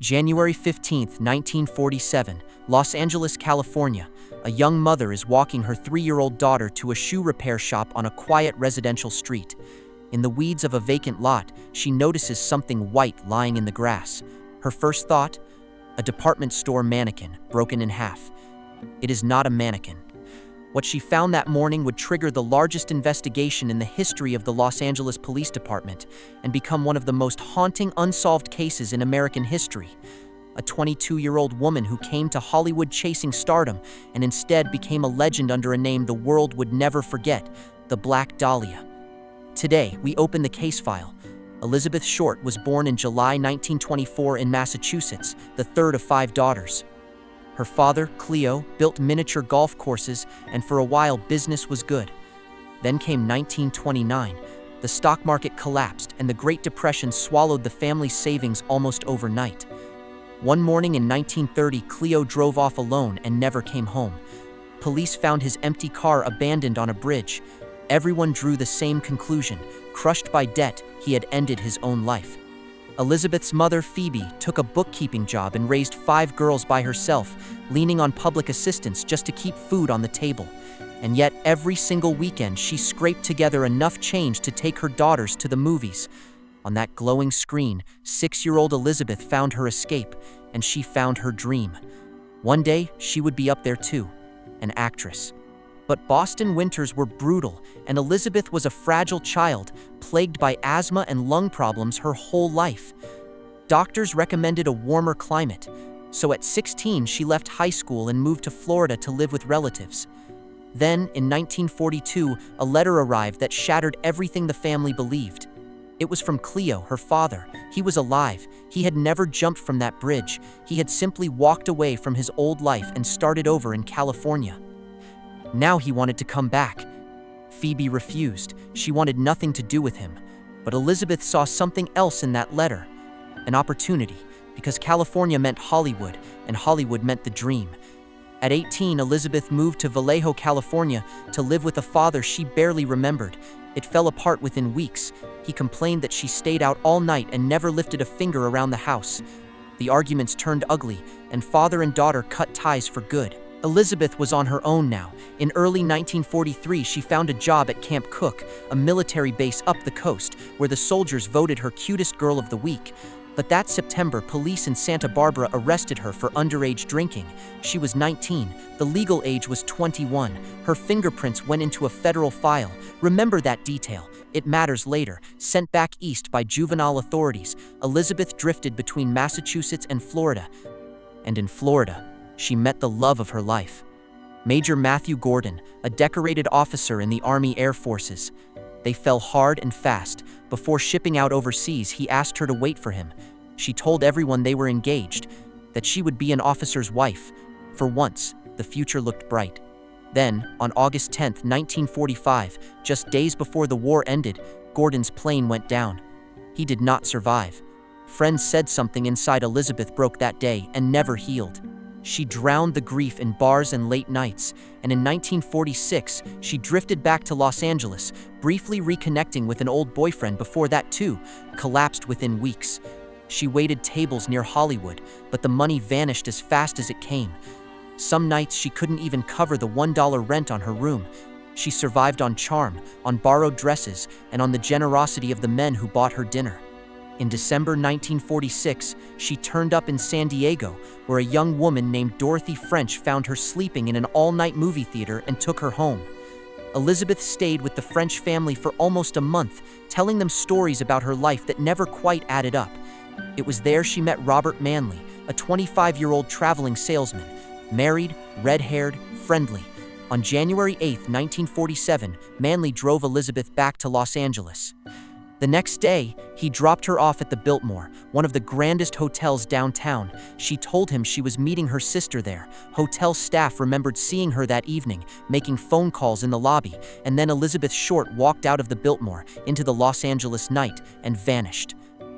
January 15th, 1947, Los Angeles, California. A young mother is walking her 3-year-old daughter to a shoe repair shop on a quiet residential street. In the weeds of a vacant lot, she notices something white lying in the grass. Her first thought? A department store mannequin, broken in half. It is not a mannequin. What she found that morning would trigger the largest investigation in the history of the Los Angeles Police Department and become one of the most haunting unsolved cases in American history. A 22-year-old woman who came to Hollywood chasing stardom and instead became a legend under a name the world would never forget, the Black Dahlia. Today, we open the case file. Elizabeth Short was born in July 1924 in Massachusetts, the third of 5 daughters. Her father, Cleo, built miniature golf courses, and for a while business was good. Then came 1929. The stock market collapsed, and the Great Depression swallowed the family's savings almost overnight. One morning in 1930, Cleo drove off alone and never came home. Police found his empty car abandoned on a bridge. Everyone drew the same conclusion. Crushed by debt, he had ended his own life. Elizabeth's mother, Phoebe, took a bookkeeping job and raised 5 girls by herself, leaning on public assistance just to keep food on the table. And yet, every single weekend, she scraped together enough change to take her daughters to the movies. On that glowing screen, 6-year-old Elizabeth found her escape, and she found her dream. One day, she would be up there too, an actress. But Boston winters were brutal, and Elizabeth was a fragile child, plagued by asthma and lung problems her whole life. Doctors recommended a warmer climate, so at 16 she left high school and moved to Florida to live with relatives. Then, in 1942, a letter arrived that shattered everything the family believed. It was from Cleo, her father. He was alive. He had never jumped from that bridge. He had simply walked away from his old life and started over in California. Now he wanted to come back. Phoebe refused. She wanted nothing to do with him. But Elizabeth saw something else in that letter. An opportunity, because California meant Hollywood, and Hollywood meant the dream. At 18, Elizabeth moved to Vallejo, California, to live with a father she barely remembered. It fell apart within weeks. He complained that she stayed out all night and never lifted a finger around the house. The arguments turned ugly, and father and daughter cut ties for good. Elizabeth was on her own now. In early 1943, she found a job at Camp Cook, a military base up the coast, where the soldiers voted her cutest girl of the week. But that September, police in Santa Barbara arrested her for underage drinking. She was 19. The legal age was 21. Her fingerprints went into a federal file. Remember that detail. It matters later. Sent back east by juvenile authorities, Elizabeth drifted between Massachusetts and Florida. And in Florida, she met the love of her life. Major Matthew Gordon, a decorated officer in the Army Air Forces. They fell hard and fast. Before shipping out overseas, he asked her to wait for him. She told everyone they were engaged, that she would be an officer's wife. For once, the future looked bright. Then, on August 10, 1945, just days before the war ended, Gordon's plane went down. He did not survive. Friends said something inside Elizabeth broke that day and never healed. She drowned the grief in bars and late nights, and in 1946, she drifted back to Los Angeles, briefly reconnecting with an old boyfriend before that too, collapsed within weeks. She waited tables near Hollywood, but the money vanished as fast as it came. Some nights she couldn't even cover the $1 rent on her room. She survived on charm, on borrowed dresses, and on the generosity of the men who bought her dinner. In December 1946, she turned up in San Diego, where a young woman named Dorothy French found her sleeping in an all-night movie theater and took her home. Elizabeth stayed with the French family for almost a month, telling them stories about her life that never quite added up. It was there she met Robert Manley, a 25-year-old traveling salesman, married, red-haired, friendly. On January 8, 1947, Manley drove Elizabeth back to Los Angeles. The next day, he dropped her off at the Biltmore, one of the grandest hotels downtown. She told him she was meeting her sister there. Hotel staff remembered seeing her that evening, making phone calls in the lobby, and then Elizabeth Short walked out of the Biltmore into the Los Angeles night and vanished.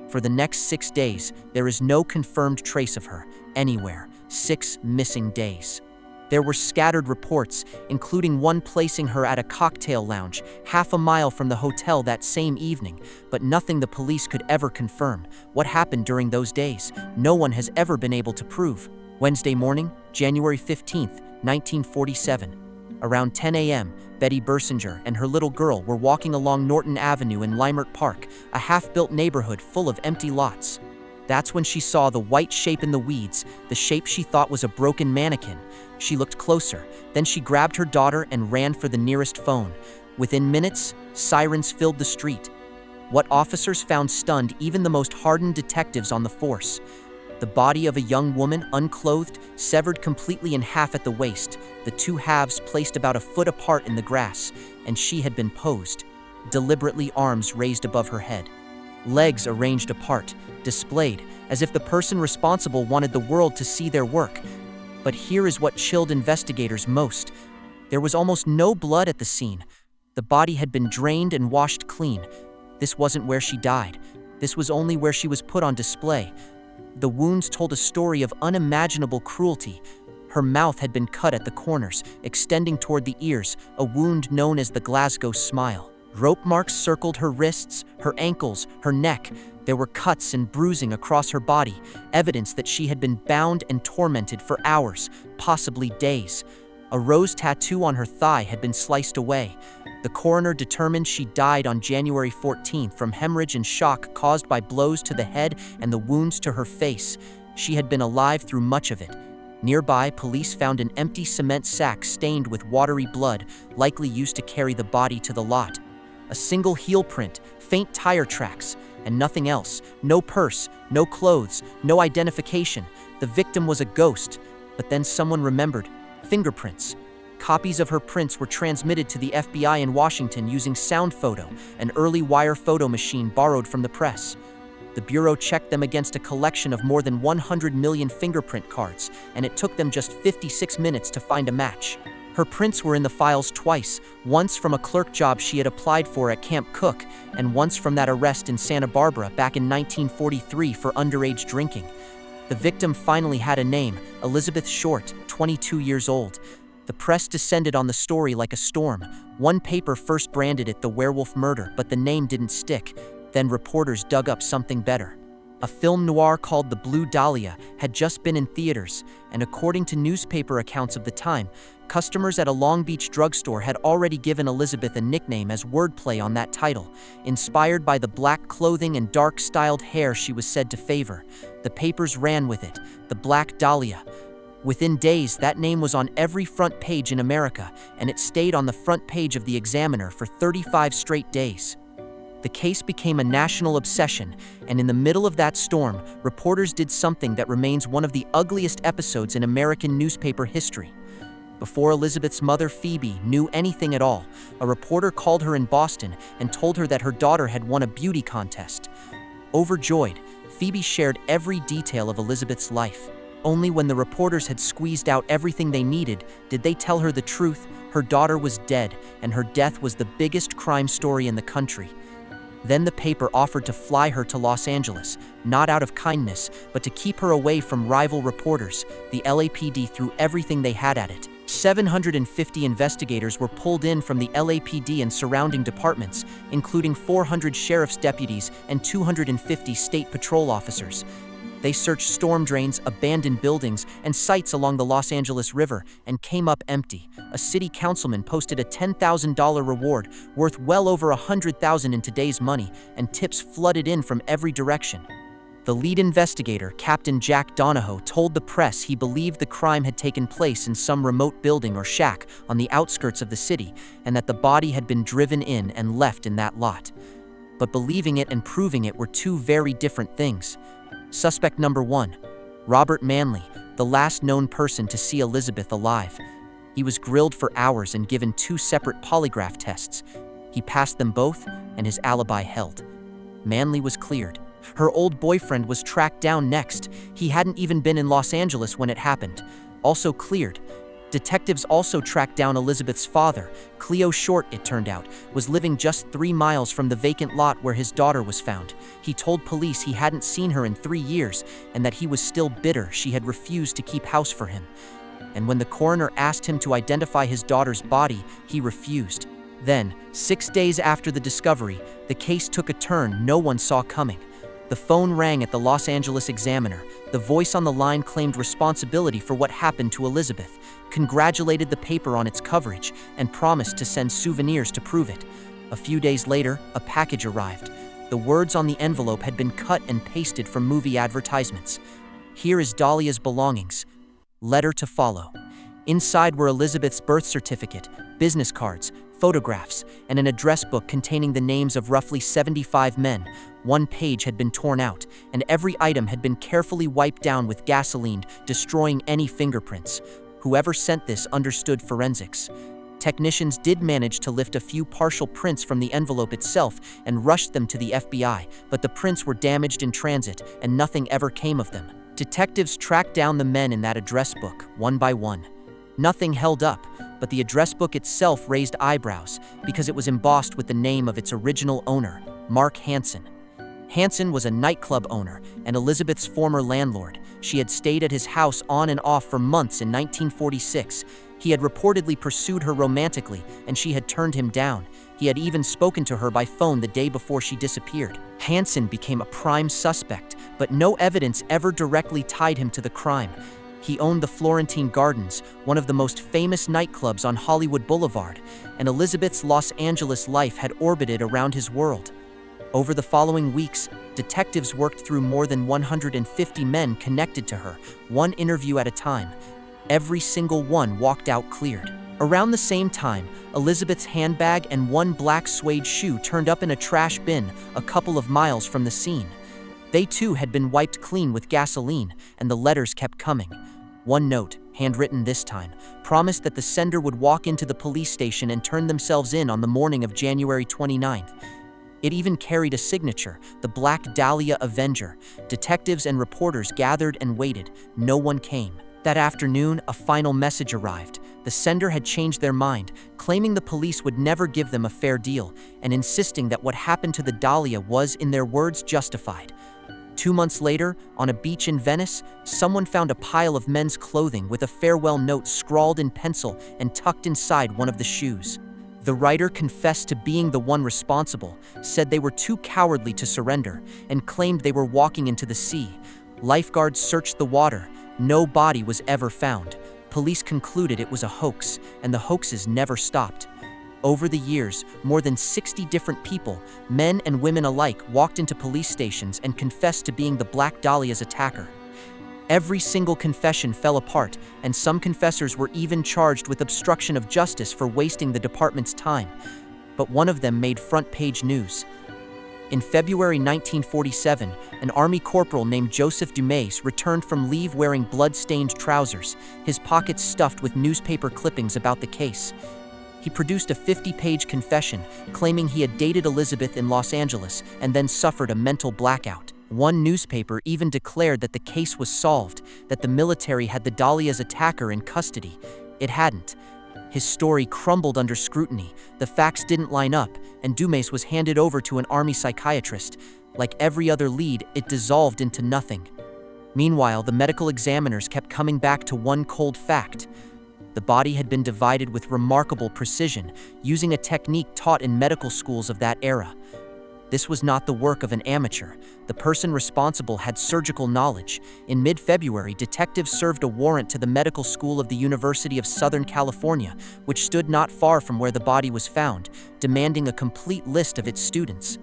For the next 6 days, there is no confirmed trace of her, anywhere. 6 missing days. There were scattered reports, including one placing her at a cocktail lounge half a mile from the hotel that same evening, but nothing the police could ever confirm. What happened during those days, no one has ever been able to prove. Wednesday morning, January 15th, 1947. Around 10 a.m., Betty Bersinger and her little girl were walking along Norton Avenue in Leimert Park, a half-built neighborhood full of empty lots. That's when she saw the white shape in the weeds, the shape she thought was a broken mannequin. She looked closer, then she grabbed her daughter and ran for the nearest phone. Within minutes, sirens filled the street. What officers found stunned even the most hardened detectives on the force. The body of a young woman, unclothed, severed completely in half at the waist, the two halves placed about a foot apart in the grass, and she had been posed, deliberately arms raised above her head. Legs arranged apart, displayed, as if the person responsible wanted the world to see their work. But here is what chilled investigators most. There was almost no blood at the scene. The body had been drained and washed clean. This wasn't where she died. This was only where she was put on display. The wounds told a story of unimaginable cruelty. Her mouth had been cut at the corners, extending toward the ears, a wound known as the Glasgow smile. Rope marks circled her wrists, her ankles, her neck. There were cuts and bruising across her body, evidence that she had been bound and tormented for hours, possibly days. A rose tattoo on her thigh had been sliced away. The coroner determined she died on January 14th from hemorrhage and shock caused by blows to the head and the wounds to her face. She had been alive through much of it. Nearby, police found an empty cement sack stained with watery blood, likely used to carry the body to the lot. A single heel print, faint tire tracks, and nothing else. No purse, no clothes, no identification. The victim was a ghost. But then someone remembered. Fingerprints. Copies of her prints were transmitted to the FBI in Washington using sound photo, an early wire photo machine borrowed from the press. The Bureau checked them against a collection of more than 100 million fingerprint cards, and it took them just 56 minutes to find a match. Her prints were in the files twice, once from a clerk job she had applied for at Camp Cook, and once from that arrest in Santa Barbara back in 1943 for underage drinking. The victim finally had a name, Elizabeth Short, 22 years old. The press descended on the story like a storm. One paper first branded it the werewolf murder, but the name didn't stick. Then reporters dug up something better. A film noir called The Blue Dahlia had just been in theaters, and according to newspaper accounts of the time, customers at a Long Beach drugstore had already given Elizabeth a nickname as wordplay on that title, inspired by the black clothing and dark-styled hair she was said to favor. The papers ran with it, The Black Dahlia. Within days, that name was on every front page in America, and it stayed on the front page of the Examiner for 35 straight days. The case became a national obsession, and in the middle of that storm, reporters did something that remains one of the ugliest episodes in American newspaper history. Before Elizabeth's mother, Phoebe, knew anything at all, a reporter called her in Boston and told her that her daughter had won a beauty contest. Overjoyed, Phoebe shared every detail of Elizabeth's life. Only when the reporters had squeezed out everything they needed did they tell her the truth. Her daughter was dead, and her death was the biggest crime story in the country. Then the paper offered to fly her to Los Angeles, not out of kindness, but to keep her away from rival reporters. The LAPD threw everything they had at it. 750 investigators were pulled in from the LAPD and surrounding departments, including 400 sheriff's deputies and 250 state patrol officers. They searched storm drains, abandoned buildings, and sites along the Los Angeles River and came up empty. A city councilman posted a $10,000 reward, worth well over $100,000 in today's money, and tips flooded in from every direction. The lead investigator, Captain Jack Donahoe, told the press he believed the crime had taken place in some remote building or shack on the outskirts of the city, and that the body had been driven in and left in that lot. But believing it and proving it were two very different things. Suspect number 1, Robert Manley, the last known person to see Elizabeth alive. He was grilled for hours and given 2 separate polygraph tests. He passed them both, and his alibi held. Manley was cleared. Her old boyfriend was tracked down next. He hadn't even been in Los Angeles when it happened. Also cleared. Detectives also tracked down Elizabeth's father. Cleo Short, it turned out, was living just 3 miles from the vacant lot where his daughter was found. He told police he hadn't seen her in 3 years and that he was still bitter she had refused to keep house for him. And when the coroner asked him to identify his daughter's body, he refused. Then, 6 days after the discovery, the case took a turn no one saw coming. The phone rang at the Los Angeles Examiner. The voice on the line claimed responsibility for what happened to Elizabeth, congratulated the paper on its coverage, and promised to send souvenirs to prove it. A few days later, a package arrived. The words on the envelope had been cut and pasted from movie advertisements. "Here is Dahlia's belongings. Letter to follow." Inside were Elizabeth's birth certificate, business cards, photographs, and an address book containing the names of roughly 75 men. One page had been torn out, and every item had been carefully wiped down with gasoline, destroying any fingerprints. Whoever sent this understood forensics. Technicians did manage to lift a few partial prints from the envelope itself and rushed them to the FBI, but the prints were damaged in transit, and nothing ever came of them. Detectives tracked down the men in that address book, one by one. Nothing held up, but the address book itself raised eyebrows because it was embossed with the name of its original owner, Mark Hansen. Hansen was a nightclub owner and Elizabeth's former landlord. She had stayed at his house on and off for months in 1946. He had reportedly pursued her romantically, and she had turned him down. He had even spoken to her by phone the day before she disappeared. Hansen became a prime suspect, but no evidence ever directly tied him to the crime. He owned the Florentine Gardens, one of the most famous nightclubs on Hollywood Boulevard, and Elizabeth's Los Angeles life had orbited around his world. Over the following weeks, detectives worked through more than 150 men connected to her, one interview at a time. Every single one walked out cleared. Around the same time, Elizabeth's handbag and one black suede shoe turned up in a trash bin a couple of miles from the scene. They too had been wiped clean with gasoline, and the letters kept coming. One note, handwritten this time, promised that the sender would walk into the police station and turn themselves in on the morning of January 29th. It even carried a signature, the Black Dahlia Avenger. Detectives and reporters gathered and waited. No one came. That afternoon, a final message arrived. The sender had changed their mind, claiming the police would never give them a fair deal, and insisting that what happened to the Dahlia was, in their words, justified. 2 months later, on a beach in Venice, someone found a pile of men's clothing with a farewell note scrawled in pencil and tucked inside one of the shoes. The writer confessed to being the one responsible, said they were too cowardly to surrender, and claimed they were walking into the sea. Lifeguards searched the water. No body was ever found. Police concluded it was a hoax, and the hoaxes never stopped. Over the years, more than 60 different people, men and women alike, walked into police stations and confessed to being the Black Dahlia's attacker. Every single confession fell apart, and some confessors were even charged with obstruction of justice for wasting the department's time. But one of them made front-page news. In February 1947, an Army corporal named Joseph Dumas returned from leave wearing blood-stained trousers, his pockets stuffed with newspaper clippings about the case. He produced a 50-page confession, claiming he had dated Elizabeth in Los Angeles and then suffered a mental blackout. One newspaper even declared that the case was solved, that the military had the Dahlia's attacker in custody. It hadn't. His story crumbled under scrutiny. The facts didn't line up, and Dumas was handed over to an Army psychiatrist. Like every other lead, it dissolved into nothing. Meanwhile, the medical examiners kept coming back to one cold fact. The body had been divided with remarkable precision, using a technique taught in medical schools of that era. This was not the work of an amateur. The person responsible had surgical knowledge. In mid-February, detectives served a warrant to the medical school of the University of Southern California, which stood not far from where the body was found, demanding a complete list of its students.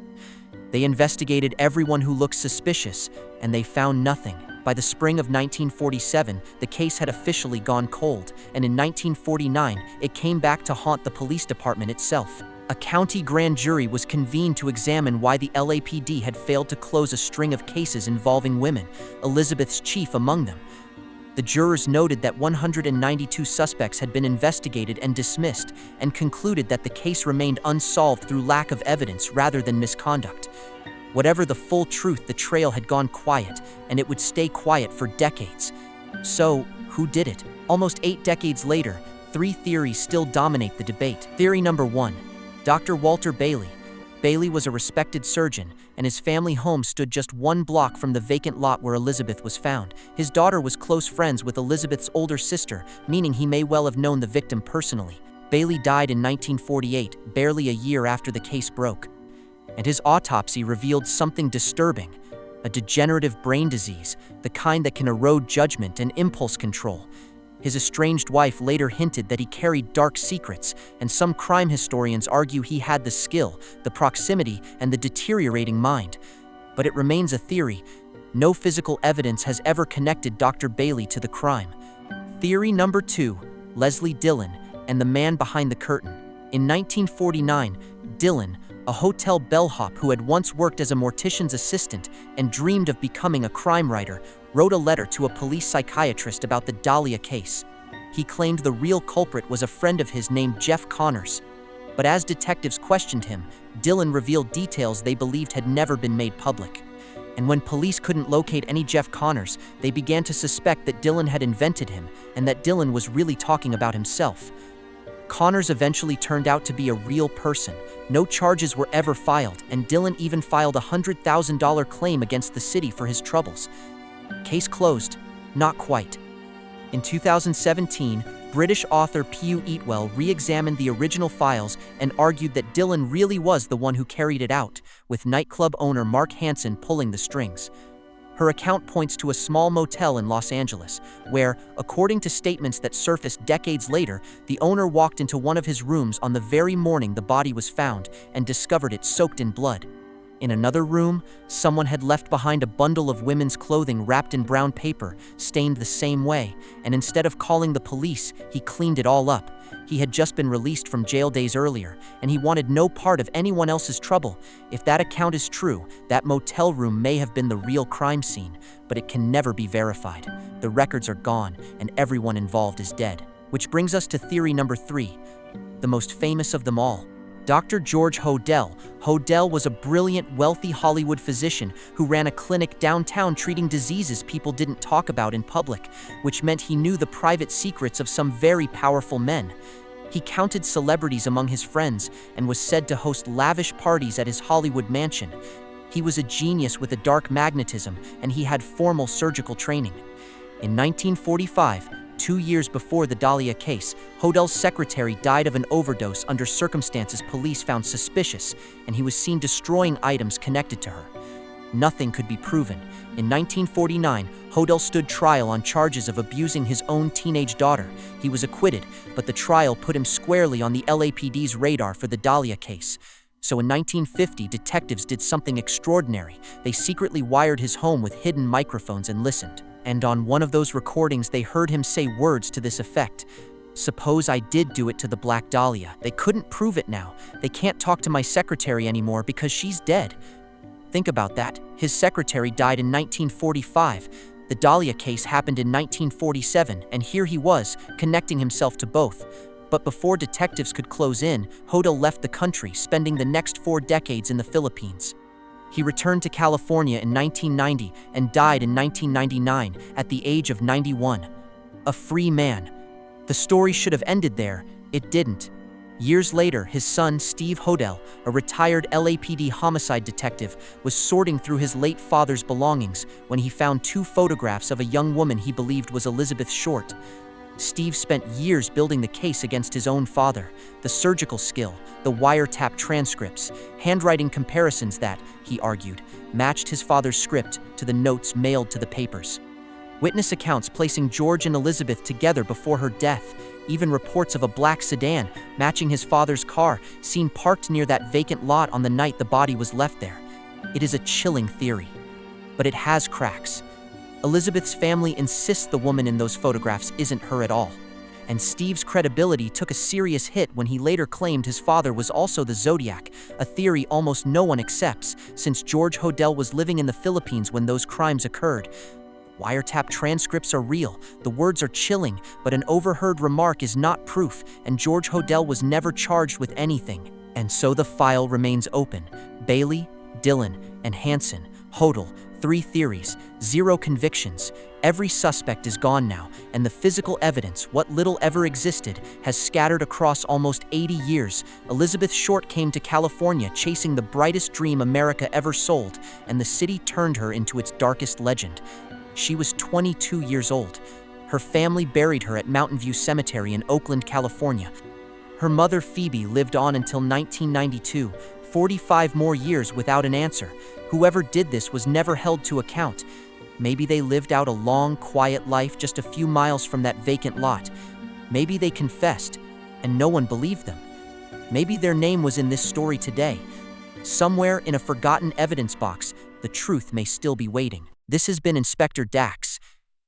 They investigated everyone who looked suspicious, and they found nothing. By the spring of 1947, the case had officially gone cold, and in 1949, it came back to haunt the police department itself. A county grand jury was convened to examine why the LAPD had failed to close a string of cases involving women, Elizabeth's chief among them. The jurors noted that 192 suspects had been investigated and dismissed, and concluded that the case remained unsolved through lack of evidence rather than misconduct. Whatever the full truth, the trail had gone quiet, and it would stay quiet for decades. So, who did it? Almost 8 decades later, 3 theories still dominate the debate. Theory number 1. Dr. Walter Bailey. Bailey was a respected surgeon, and his family home stood just 1 block from the vacant lot where Elizabeth was found. His daughter was close friends with Elizabeth's older sister, meaning he may well have known the victim personally. Bailey died in 1948, barely a year after the case broke. And his autopsy revealed something disturbing: a degenerative brain disease, the kind that can erode judgment and impulse control. His estranged wife later hinted that he carried dark secrets, and some crime historians argue he had the skill, the proximity, and the deteriorating mind. But it remains a theory. No physical evidence has ever connected Dr. Bailey to the crime. Theory number 2, Leslie Dillon and the man behind the curtain. In 1949, Dillon, a hotel bellhop who had once worked as a mortician's assistant and dreamed of becoming a crime writer, wrote a letter to a police psychiatrist about the Dahlia case. He claimed the real culprit was a friend of his named Jeff Connors. But as detectives questioned him, Dillon revealed details they believed had never been made public. And when police couldn't locate any Jeff Connors, they began to suspect that Dillon had invented him and that Dillon was really talking about himself. Connors eventually turned out to be a real person. No charges were ever filed, and Dillon even filed a $100,000 claim against the city for his troubles. Case closed? Not quite. In 2017, British author Pew Eatwell re-examined the original files and argued that Dillon really was the one who carried it out, with nightclub owner Mark Hansen pulling the strings. Her account points to a small motel in Los Angeles, where, according to statements that surfaced decades later, the owner walked into one of his rooms on the very morning the body was found and discovered it soaked in blood. In another room, someone had left behind a bundle of women's clothing wrapped in brown paper, stained the same way, and instead of calling the police, he cleaned it all up. He had just been released from jail days earlier, and he wanted no part of anyone else's trouble. If that account is true, that motel room may have been the real crime scene, but it can never be verified. The records are gone, and everyone involved is dead. Which brings us to theory number 3, the most famous of them all. Dr. George Hodel. Hodel was a brilliant, wealthy Hollywood physician who ran a clinic downtown treating diseases people didn't talk about in public, which meant he knew the private secrets of some very powerful men. He counted celebrities among his friends and was said to host lavish parties at his Hollywood mansion. He was a genius with a dark magnetism, and he had formal surgical training. In 1945, 2 years before the Dahlia case, Hodel's secretary died of an overdose under circumstances police found suspicious, and he was seen destroying items connected to her. Nothing could be proven. In 1949, Hodel stood trial on charges of abusing his own teenage daughter. He was acquitted, but the trial put him squarely on the LAPD's radar for the Dahlia case. So in 1950, detectives did something extraordinary. They secretly wired his home with hidden microphones and listened. And on one of those recordings, they heard him say words to this effect: "Suppose I did do it to the Black Dahlia. They couldn't prove it now. They can't talk to my secretary anymore because she's dead." Think about that. His secretary died in 1945. The Dahlia case happened in 1947, and here he was, connecting himself to both. But before detectives could close in, Hodel left the country, spending the next 4 decades in the Philippines. He returned to California in 1990 and died in 1999 at the age of 91. A free man. The story should have ended there. It didn't. Years later, his son, Steve Hodel, a retired LAPD homicide detective, was sorting through his late father's belongings when he found 2 photographs of a young woman he believed was Elizabeth Short. Steve spent years building the case against his own father. The surgical skill, the wiretap transcripts, handwriting comparisons that, he argued, matched his father's script to the notes mailed to the papers. Witness accounts placing George and Elizabeth together before her death, even reports of a black sedan matching his father's car seen parked near that vacant lot on the night the body was left there. It is a chilling theory, but it has cracks. Elizabeth's family insists the woman in those photographs isn't her at all. And Steve's credibility took a serious hit when he later claimed his father was also the Zodiac, a theory almost no one accepts since George Hodel was living in the Philippines when those crimes occurred. Wiretap transcripts are real, the words are chilling, but an overheard remark is not proof, and George Hodel was never charged with anything. And so the file remains open. Bailey, Dillon, and Hansen, Hodel, 3 theories, 0 convictions. Every suspect is gone now, and the physical evidence, what little ever existed, has scattered across almost 80 years. Elizabeth Short came to California chasing the brightest dream America ever sold, and the city turned her into its darkest legend. She was 22 years old. Her family buried her at Mountain View Cemetery in Oakland, California. Her mother, Phoebe, lived on until 1992, 45 more years without an answer. Whoever did this was never held to account. Maybe they lived out a long, quiet life just a few miles from that vacant lot. Maybe they confessed, and no one believed them. Maybe their name was in this story today. Somewhere in a forgotten evidence box, the truth may still be waiting. This has been Inspector Dax.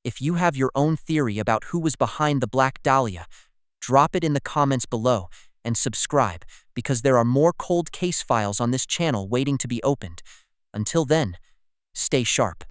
If you have your own theory about who was behind the Black Dahlia, drop it in the comments below and subscribe, because there are more cold case files on this channel waiting to be opened. Until then, stay sharp.